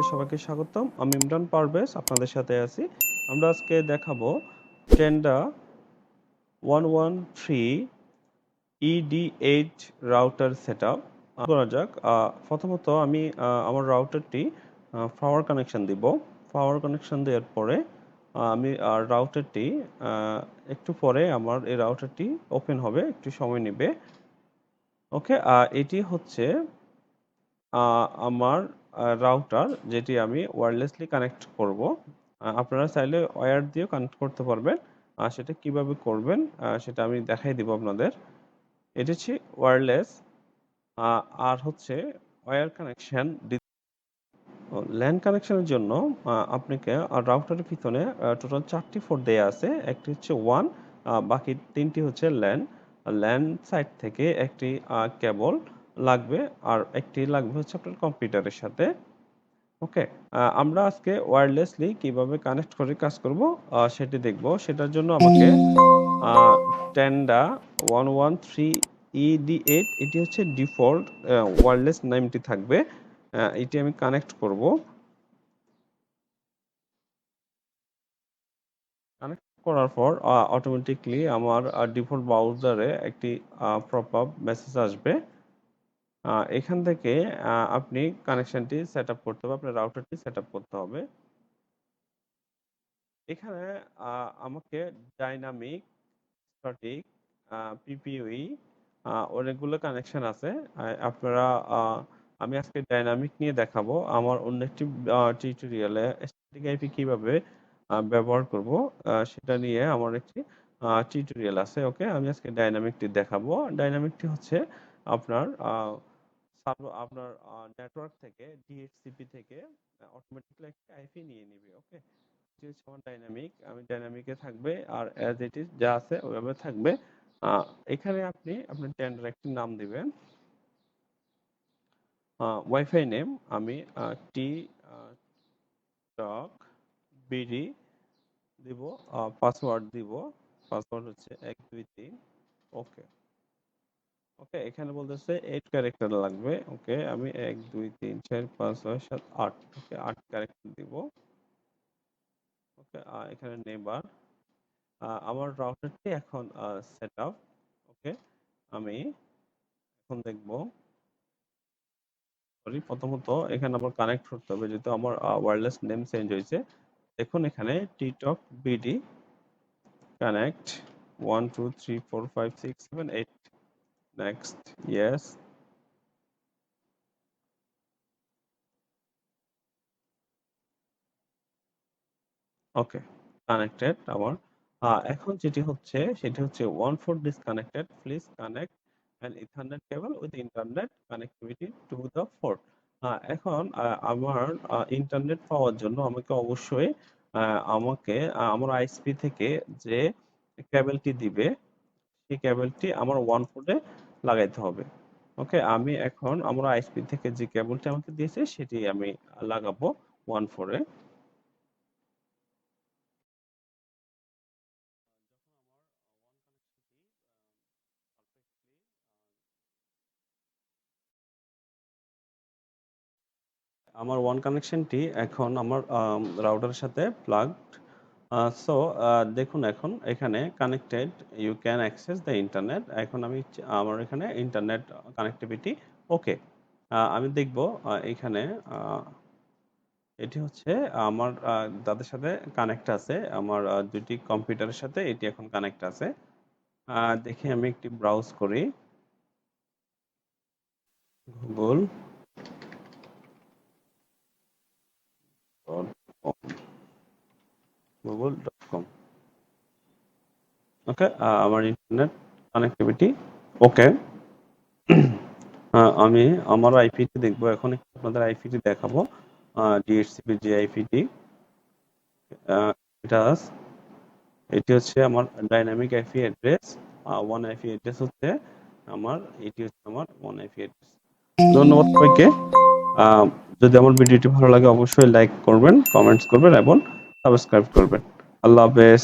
সবাইকে স্বাগতম। আমি ইমরান পারভেজ আপনাদের সাথে আছি। আমরা আজকে দেখাবো টেন্ডা 113 ED8 রাউটার সেটআপ করা যাক। প্রথমত আমি আমার রাউটারটি পাওয়ার কানেকশন দিব। পাওয়ার কানেকশন দেওয়ার পরে আমি রাউটারটি একটু পরে আমার এই রাউটারটি ওপেন হবে, একটু সময় নেবে। ওকে, এটি হচ্ছে আমার রাউটার, যেটি আমি ওয়্যারলেসলি কানেক্ট করব। আপনারা চাইলে ওয়্যার দিয়েও কানেক্ট করতে পারবেন। সেটা কিভাবে করবেন সেটা আমি দেখাই দিব আপনাদের। এটি হচ্ছে ওয়্যারলেস, আর হচ্ছে ওয়্যার কানেকশন। ল্যান কানেকশনের জন্য আপনাকে রাউটারের পিছনে টোটাল 4টি পোর্ট দেয়া আছে। একটি হচ্ছে ওয়ান, বাকি 3টি হচ্ছে ল্যান। ল্যান সাইড থেকে একটি কেবল লাগবে, আর একটি লাগবে হচ্ছে আপনার কম্পিউটারের সাথে। ওকে, আমরা আজকে ওয়্যারলেসলি কিভাবে কানেক্ট করে কাজ করব সেটি দেখব। সেটার জন্য আমাকে টেন্ডা 113 ED8 এটি হচ্ছে ডিফল্ট ওয়্যারলেস নেমটি থাকবে। এটি আমি কানেক্ট করব। কানেক্ট করার পর অটোমেটিকলি আমার ডিফল্ট ব্রাউজারে একটি পপআপ মেসেজ আসবে। এখান থেকে আপনি কানেকশনটি সেটআপ করতে হবে, আপনার রাউটারটি সেটআপ করতে হবে। এখানে আমাকে ডাইনামিক, স্ট্যাটিক, পিপিওই অনেকগুলো কানেকশন আছে। আপনারা আমি আজকে ডাইনামিক নিয়ে দেখাবো। আমার অন্য একটি টিউটোরিয়ালে স্ট্যাটিক আইপি কিভাবে ব্যবহার করব সেটা নিয়ে আমার একটি টিউটোরিয়াল আছে। ওকে, আমি আজকে ডাইনামিকটি দেখাবো। ডাইনামিকটি হচ্ছে আপনার আপনার নেটওয়ার্ক থেকে, ডিএইচসিপি থেকে অটোমেটিক্যালি একটা আইপি নিয়ে নিবে। ওকে, এটি হচ্ছে আমার ডাইনামিক। আমি ডাইনামিকে থাকবে, আর অ্যাজ ইট ইজ যা আছে ওইভাবে থাকবে। এখানে আপনি আপনার টেন্ডার একটি নাম দিবেন। ওয়াইফাই নেম আমি টি টক বিডি দিব। পাসওয়ার্ড দিব। পাসওয়ার্ড হচ্ছে 123। ওকে, ওকে, এখানে বলতেছে 8 ক্যারেক্টার লাগবে। ওকে, আমি 1 2 3 4 5 6 7 8, ওকে 8 ক্যারেক্টার দিব। ওকে, এখানে নেবার আমার রাউটারটি এখন সেট আপ। ওকে, আমি এখন দেখব। সরি, প্রথমত এখানে আমার কানেক্ট করতে হবে, যেহেতু আমার ওয়্যারলেস নেম চেঞ্জ হয়েছে। দেখুন এখানে টিটক বিডি কানেক্ট 1 2 3 4 5 6 7 8, নেক্সট, ইয়েস। ওকে, কানেক্টেড আমার। এখন যেটি হচ্ছে সেটি হচ্ছে 14 disconnected, please connect an ethernet cable with internet connectivity to the port. এখন আমার ইন্টারনেট পাওয়ার জন্য আমাকে অবশ্যই আমার আইএসপি থেকে যে কেবলটি দিবে সেই কেবলটি আমার ওয়ান পোর্টে লাগাইতে হবে। ওকে, আমি এখন আমার আইএসপি থেকে যে কেবলটি আমাকে দিয়েছে সেটি আমি লাগাবো ওয়ান ফোরে। আমার ওয়ান কানেকশনটি এখন আমার রাউটারের সাথে প্লাগড। সো দেখুন এখন এখানে connected, you can access the internet. এখন আমার এখানে ইন্টারনেট কানেক্টিভিটি ওকে। আমি দেখব এখানে এটি হচ্ছে আমার তাদের সাথে কানেক্ট আছে। আমার দুটি কম্পিউটারের সাথে এটি এখন কানেক্ট আছে। দেখি আমি একটি ব্রাউজ করি গুগল গুগল.com। ওকে, আমার ইন্টারনেট কানেক্টিভিটি ওকে। আমি আমার আইপিটি দেখবো এখন, একটু আপনাদের আইপিটি দেখাবো। ডিএইচসিপির যে আইপিটি, এটা এটি হচ্ছে আমার dynamic IP address. One IP address হচ্ছে আমার, এটি হচ্ছে আমার ওয়ান আইপি অ্যাড্রেস। ধন্যবাদ সবাইকে। যদি আমার ভিডিওটি ভালো লাগে অবশ্যই লাইক করবেন, কমেন্টস করবেন এবং সাবস্ক্রাইব করবেন। আল্লাহ হাফেজ।